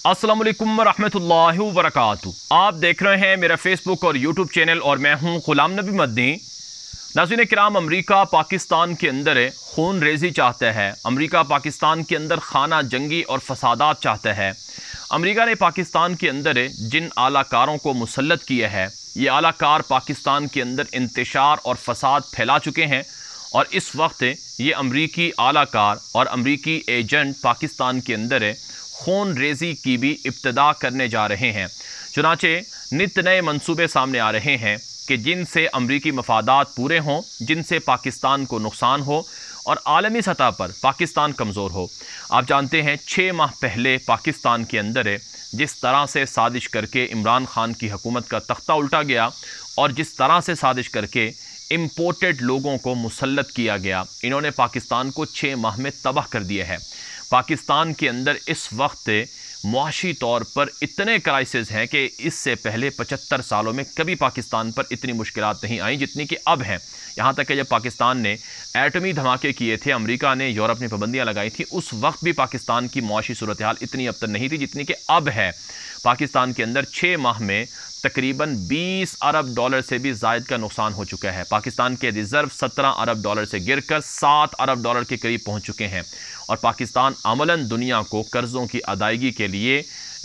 अस्सलाम वालेकुम रहमतुल्लाहि व बरकातुहू। आप देख रहे हैं मेरा फेसबुक और यूट्यूब चैनल और मैं हूं गुलाम नबी मदनी। नाज़रीन किराम, अमरीका पाकिस्तान के अंदर खून रेजी चाहता है। अमरीका पाकिस्तान के अंदर खाना जंगी और फसादात चाहता है। अमरीका ने पाकिस्तान के अंदर जिन आलाकारों को मुसल्लत किया है, ये आलाकार पाकिस्तान के अंदर इंतशार और फसाद फैला चुके हैं और इस वक्त ये अमरीकी आलाकार और अमरीकी एजेंट पाकिस्तान के अंदर खून रेजी की भी इब्तदा करने जा रहे हैं। चुनाचे नित नए मंसूबे सामने आ रहे हैं कि जिनसे अमरीकी मफादात पूरे हों, जिनसे पाकिस्तान को नुकसान हो और आलमी सतह पर पाकिस्तान कमज़ोर हो। आप जानते हैं 6 माह पहले पाकिस्तान के अंदर जिस तरह से साजिश करके इमरान खान की हुकूमत का तख्ता उल्टा गया और जिस तरह से साजिश करके इम्पोर्टेड लोगों को मुसल्लत किया गया, इन्होंने पाकिस्तान को 6 माह में तबाह कर दिया है। पाकिस्तान के अंदर इस वक्त मुआशी तौर पर इतने क्राइसिस हैं कि इससे पहले 75 सालों में कभी पाकिस्तान पर इतनी मुश्किलात नहीं आई जितनी कि अब हैं। यहाँ तक कि जब पाकिस्तान ने एटमी धमाके किए थे, अमेरिका ने, यूरोप ने पाबंदियाँ लगाई थी, उस वक्त भी पाकिस्तान की मुआशी सूरत हाल इतनी अब तक नहीं थी जितनी कि अब है। पाकिस्तान के अंदर 6 माह में तकरीबन 20 अरब डॉलर से भी ज़ायद का नुकसान हो चुका है। पाकिस्तान के रिज़र्व 17 अरब डॉलर से गिरकर 7 अरब डॉलर के करीब पहुंच चुके हैं और पाकिस्तान अमलन दुनिया को कर्ज़ों की अदायगी के लिए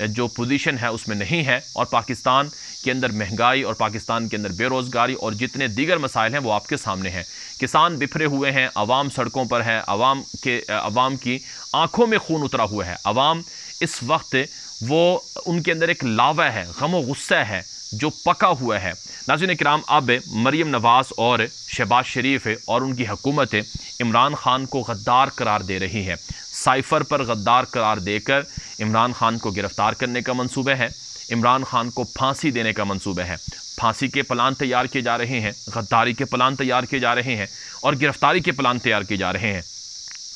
जो पोजीशन है उसमें नहीं है और पाकिस्तान के अंदर महंगाई और पाकिस्तान के अंदर बेरोज़गारी और जितने दीगर मसाइल हैं वो आपके सामने हैं। किसान बिफरे हुए हैं, अवाम सड़कों पर है, अवाम की आँखों में खून उतरा हुआ है। अवाम इस वक्त वो उनके अंदर एक लावा है, गम व गुस्सा है जो पका हुआ है। नाज़रीन किराम, अब मरीम नवाज़ और शहबाज शरीफ और उनकी हुकूमत इमरान खान को गद्दार करार दे रही है। साइफ़र पर गद्दार करार देकर इमरान खान को गिरफ़्तार करने का मंसूबा है। इमरान खान को फांसी देने का मंसूबा है। फांसी के प्लान तैयार किए जा रहे हैं, गद्दारी के प्लान तैयार किए जा रहे हैं और गिरफ़्तारी के प्लान तैयार किए जा रहे हैं।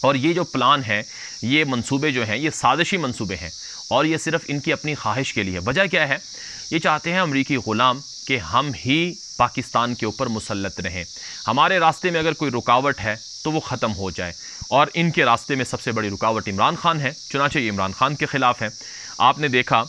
और ये जो प्लान है, ये मंसूबे जो हैं, ये साजिशी मंसूबे हैं और ये सिर्फ इनकी अपनी ख्वाहिश के लिए। वजह क्या है? ये चाहते हैं अमरीकी ग़ुलाम कि हम ही पाकिस्तान के ऊपर मुसल्लत रहें, हमारे रास्ते में अगर कोई रुकावट है तो वो ख़त्म हो जाए। और इनके रास्ते में सबसे बड़ी रुकावट इमरान खान है, चुनांचे ये इमरान खान के ख़िलाफ़ है। आपने देखा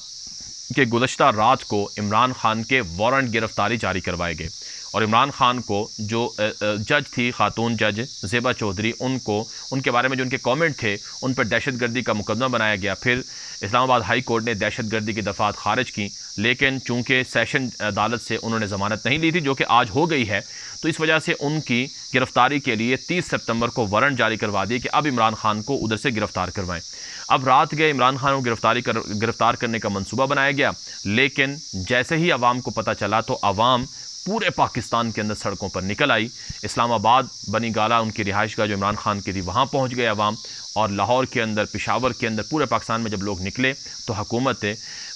कि गुज़श्ता रात को इमरान खान के वारंट गिरफ़्तारी जारी करवाए गए और इमरान खान को जो जज थी, खातून जज ज़ेबा चौधरी, उनके बारे में जो उनके कमेंट थे उन पर दहशतगर्दी का मुकदमा बनाया गया। फिर इस्लामाबाद हाई कोर्ट ने दहशतगर्दी की दफ़ात खारिज की, लेकिन चूँकि सेशन अदालत से उन्होंने ज़मानत नहीं ली थी जो कि आज हो गई है, तो इस वजह से उनकी गिरफ़्तारी के लिए 30 सितंबर को वारंट जारी करवा दिए कि अब इमरान खान को उधर से गिरफ़्तार करवाएं। अब रात गए इमरान खान को गिरफ़्तार करने का मंसूबा बनाया गया, लेकिन जैसे ही अवाम को पता चला तो अवाम पूरे पाकिस्तान के अंदर सड़कों पर निकल आई। इस्लामाबाद, बनी गाला उनकी रिहाइश का जो इमरान खान की थी, वहाँ पहुँच गए अवाम और लाहौर के अंदर, पेशावर के अंदर, पूरे पाकिस्तान में जब लोग निकले तो हुकूमत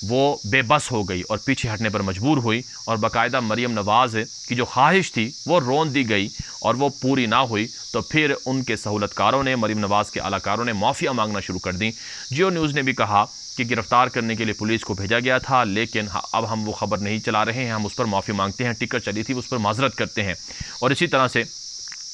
वो बेबस हो गई और पीछे हटने पर मजबूर हुई और बाकायदा मरीम नवाज़ की जो ख्वाहिश थी वो रोन दी गई और वो पूरी ना हुई तो फिर उनके सहूलतकारों ने, मरीम नवाज़ के आलाकारों ने माफ़िया मांगना शुरू कर दी। जियो न्यूज़ ने भी कहा कि गिरफ़्तार करने के लिए पुलिस को भेजा गया था, लेकिन अब हम वो ख़बर नहीं चला रहे हैं, हम उस पर माफ़ी मांगते हैं, टिकट चली थी उस पर माजरत करते हैं। और इसी तरह से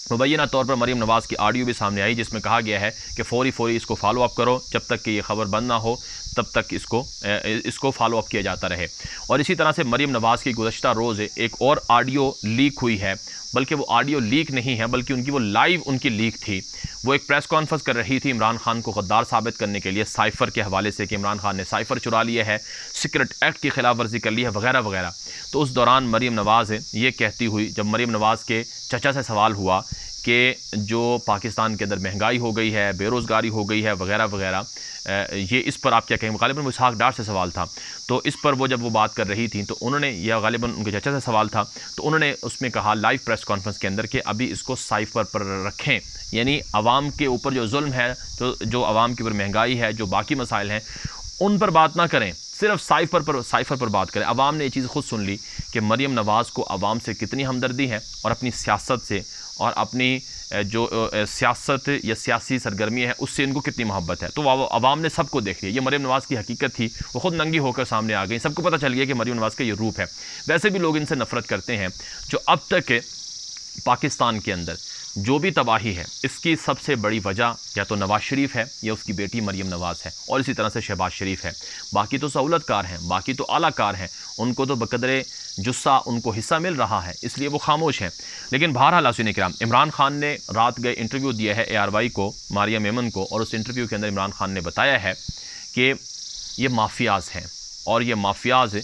मुबैना तौर पर मरीम नवाज़ की ऑडियो भी सामने आई जिसमें कहा गया है कि फ़ौरी इसको फॉलो अप करो, जब तक कि ये ख़बर बंद ना हो तब तक इसको फॉलो अप किया जाता रहे। और इसी तरह से मरीम नवाज़ की गुज़श्ता रोज़ एक और ऑडियो लीक हुई है, बल्कि वो ऑडियो लीक नहीं है बल्कि उनकी वो लाइव उनकी लीक थी। वो एक प्रेस कॉन्फ्रेंस कर रही थी इमरान खान को गद्दार साबित करने के लिए, साइफ़र के हवाले से कि इमरान खान ने साइफ़र चुरा लिया है, सीक्रेट एक्ट की खिलाफ वर्जी कर ली है, वगैरह वगैरह। तो उस दौरान मरीम नवाज़ ये कहती हुई, जब मरीम नवाज़ के चचा से सवाल हुआ कि जो पाकिस्तान के अंदर महंगाई हो गई है, बेरोज़गारी हो गई है, वगैरह वगैरह, ये इस पर आप क्या कहेंगे? गालिबन इसहाक डार से सवाल था, तो इस पर वो जब वो बात कर रही थी तो उन्होंने, या गालिबन उनके चचा से सवाल था, तो उन्होंने उसमें कहा लाइव प्रेस कॉन्फ्रेंस के अंदर कि अभी इसको साइफ़र पर रखें, यानी अवाम के ऊपर जो जुल्म है, तो जो अवाम के ऊपर महंगाई है, जो बाकी मसाइल हैं, उन पर बात ना करें, सिर्फ साइफ़र पर बात करें। अवाम ने ये चीज़ खुद सुन ली कि मरीम नवाज़ को अवाम से कितनी हमदर्दी है और अपनी सियासत से और अपनी जो सियासत या सियासी सरगर्मी है उससे इनको कितनी मोहब्बत है। तो अवाम ने सबको देख लिया, ये मरीम नवाज़ की हकीकत थी, वो खुद नंगी होकर सामने आ गई, सबको पता चल गया कि मरीम नवाज़ का ये रूप है। वैसे भी लोग इनसे नफ़रत करते हैं जो अब तक पाकिस्तान के अंदर جو بھی تباہی ہے اس کی سب سے بڑی وجہ یا تو نواز شریف ہے یا اس کی بیٹی مریم نواز ہے، اور اسی طرح سے شہباز شریف ہے۔ باقی تو سہولت کار ہیں، باقی تو اعلیٰ کار ہیں، ان کو تو بقدر جسہ ان کو حصہ مل رہا ہے، اس لیے وہ خاموش ہیں۔ لیکن بہرحال ناظرین کرام، عمران خان نے رات گئے انٹرویو دیا ہے ARY کو، ماریا میمن کو، اور اس انٹرویو کے اندر عمران خان نے بتایا ہے کہ یہ مافیاز ہیں، اور یہ مافیاز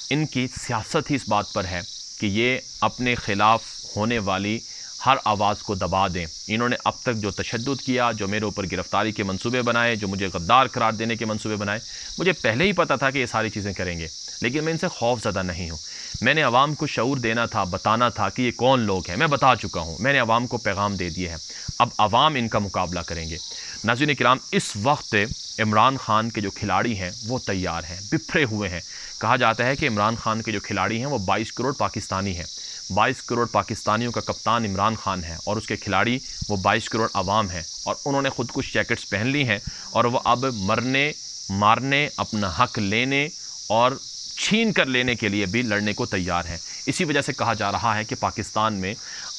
ان کی سیاست ہی اس بات پر ہے کہ یہ اپنے خلاف ہونے والی ہر آواز کو دبا دیں۔ انہوں نے اب تک جو تشدد کیا، جو میرے اوپر گرفتاری کے منصوبے بنائے، جو مجھے غدار قرار دینے کے منصوبے بنائے، مجھے پہلے ہی پتہ تھا کہ یہ ساری چیزیں کریں گے، لیکن میں ان سے خوف زدہ نہیں ہوں۔ میں نے عوام کو شعور دینا تھا، بتانا تھا کہ یہ کون لوگ ہیں، میں بتا چکا ہوں، میں نے عوام کو پیغام دے دیا ہے، اب عوام ان کا مقابلہ کریں گے۔ ناظرین کرام، اس وقت عمران خان کے جو کھلاڑی ہیں وہ تیار ہیں، بپھرے ہوئے ہیں۔ کہا جاتا ہے کہ عمران خان کے جو کھلاڑی ہیں وہ 22 کروڑ پاکستانی ہیں، 22 کروڑ پاکستانیوں کا کپتان عمران خان ہے، اور اس کے کھلاڑی وہ 22 کروڑ عوام ہیں، اور انہوں نے خود کش جیکٹس پہن لی ہیں، اور وہ اب مرنے مارنے، اپنا حق لینے اور چھین کر لینے کے لیے بھی لڑنے کو تیار ہیں۔ اسی وجہ سے کہا جا رہا ہے کہ پاکستان میں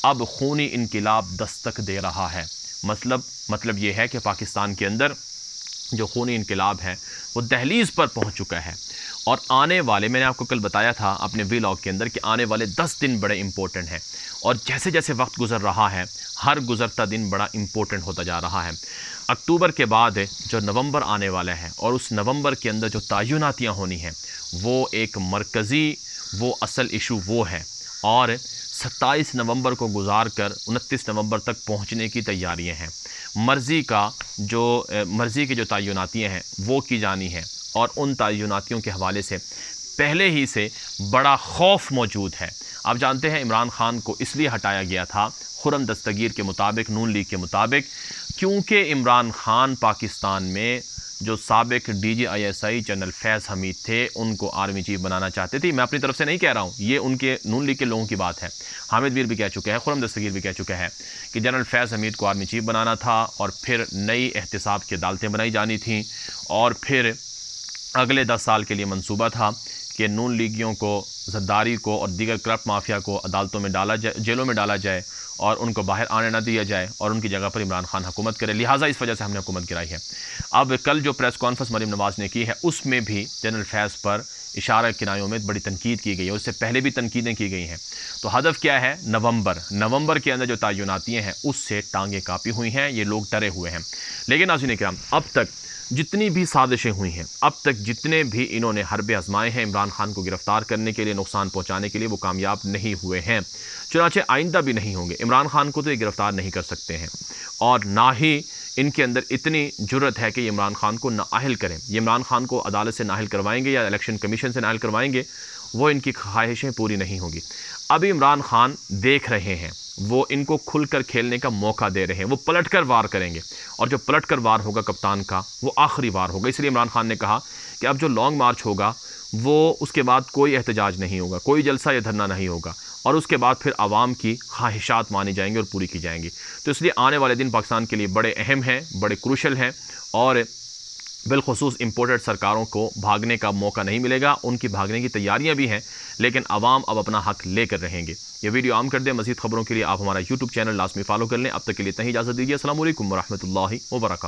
اب خونی انقلاب دستک دے رہا ہے۔ مطلب یہ ہے کہ پاکستان کے اندر جو خونی انقلاب ہے وہ دہلیز پر پہنچ چکا ہے، اور آنے والے، میں نے آپ کو کل بتایا تھا اپنے ویلاگ کے اندر کہ آنے والے 10 دن بڑے امپورٹنٹ ہیں، اور جیسے جیسے وقت گزر رہا ہے ہر گزرتا دن بڑا امپورٹنٹ ہوتا جا رہا ہے۔ اکتوبر کے بعد جو نومبر آنے والا ہے، اور اس نومبر کے اندر جو تعیناتیاں ہونی ہیں، وہ ایک مرکزی، وہ اصل ایشو وہ ہے، اور 27 نومبر کو گزار کر 29 نومبر تک پہنچنے کی تیاریاں ہیں۔ مرضی کی جو تعیناتیاں ہیں وہ کی جانی ہیں، اور ان تعیناتیوں کے حوالے سے پہلے ہی سے بڑا خوف موجود ہے۔ آپ جانتے ہیں عمران خان کو اس لیے ہٹایا گیا تھا خرم دستگیر کے مطابق، نون لیگ کے مطابق، کیونکہ عمران خان پاکستان میں جو سابق DGISI جنرل فیض حمید تھے ان کو آرمی چیف بنانا چاہتے تھے۔ میں اپنی طرف سے نہیں کہہ رہا ہوں، یہ ان کے نون لیگ کے لوگوں کی بات ہے۔ حامد ویر بھی کہہ چکے ہیں، خرم دستگیر بھی کہہ چکا ہے کہ جنرل فیض حمید کو آرمی چیف بنانا تھا، اور پھر نئی احتساب کی عدالتیں بنائی جانی تھیں، اور پھر اگلے 10 سال کے لیے منصوبہ تھا کہ نون لیگیوں کو، زرداری کو اور دیگر کرپٹ مافیا کو عدالتوں میں ڈالا جائے، جیلوں میں ڈالا جائے، اور ان کو باہر آنے نہ دیا جائے، اور ان کی جگہ پر عمران خان حکومت کرے۔ لہٰذا اس وجہ سے ہم نے حکومت گرائی ہے۔ اب کل جو پریس کانفرنس مریم نواز نے کی ہے اس میں بھی جنرل فیض پر اشارہ کنایوں میں بڑی تنقید کی گئی ہے، اس سے پہلے بھی تنقیدیں کی گئی ہیں۔ تو ہدف کیا ہے؟ نومبر کے اندر جو تعیناتیاں ہیں اس سے ٹانگیں کاپی ہوئی ہیں، یہ لوگ ڈرے ہوئے ہیں۔ لیکن ناظرین کرام، اب تک جتنی بھی سازشیں ہوئی ہیں، اب تک جتنے بھی انہوں نے حربے آزمائے ہیں عمران خان کو گرفتار کرنے کے لیے، نقصان پہنچانے کے لیے، وہ کامیاب نہیں ہوئے ہیں، چنانچہ آئندہ بھی نہیں ہوں گے۔ عمران خان کو تو یہ گرفتار نہیں کر سکتے ہیں، اور نہ ہی ان کے اندر اتنی جرت ہے کہ یہ عمران خان کو نااہل کریں۔ یہ عمران خان کو عدالت سے نااہل کروائیں گے یا الیکشن کمیشن سے نااہل کروائیں گے، وہ ان کی خواہشیں پوری نہیں ہوں گی۔ ابھی عمران خان دیکھ رہے ہیں، وہ ان کو کھل کر کھیلنے کا موقع دے رہے ہیں، وہ پلٹ کر وار کریں گے، اور جو پلٹ کر وار ہوگا کپتان کا وہ آخری وار ہوگا۔ اس لیے عمران خان نے کہا کہ اب جو لانگ مارچ ہوگا وہ اس کے بعد کوئی احتجاج نہیں ہوگا، کوئی جلسہ یا دھرنا نہیں ہوگا، اور اس کے بعد پھر عوام کی خواہشات مانی جائیں گی اور پوری کی جائیں گی۔ تو اس لیے آنے والے دن پاکستان کے لیے بڑے اہم ہیں، بڑے کروشل ہیں، اور بالخصوص امپورٹڈ سرکاروں کو بھاگنے کا موقع نہیں ملے گا، ان کی بھاگنے کی تیاریاں بھی ہیں، لیکن عوام اب اپنا حق لے کر رہیں گے۔ یہ ویڈیو عام کر دیں، مزید خبروں کے لیے آپ ہمارا YouTube چینل لازمی فالو کر لیں۔ اب تک کے لیے اتنا ہی اجازت دیجیے۔ السلام علیکم ورحمۃ اللہ وبرکاتہ۔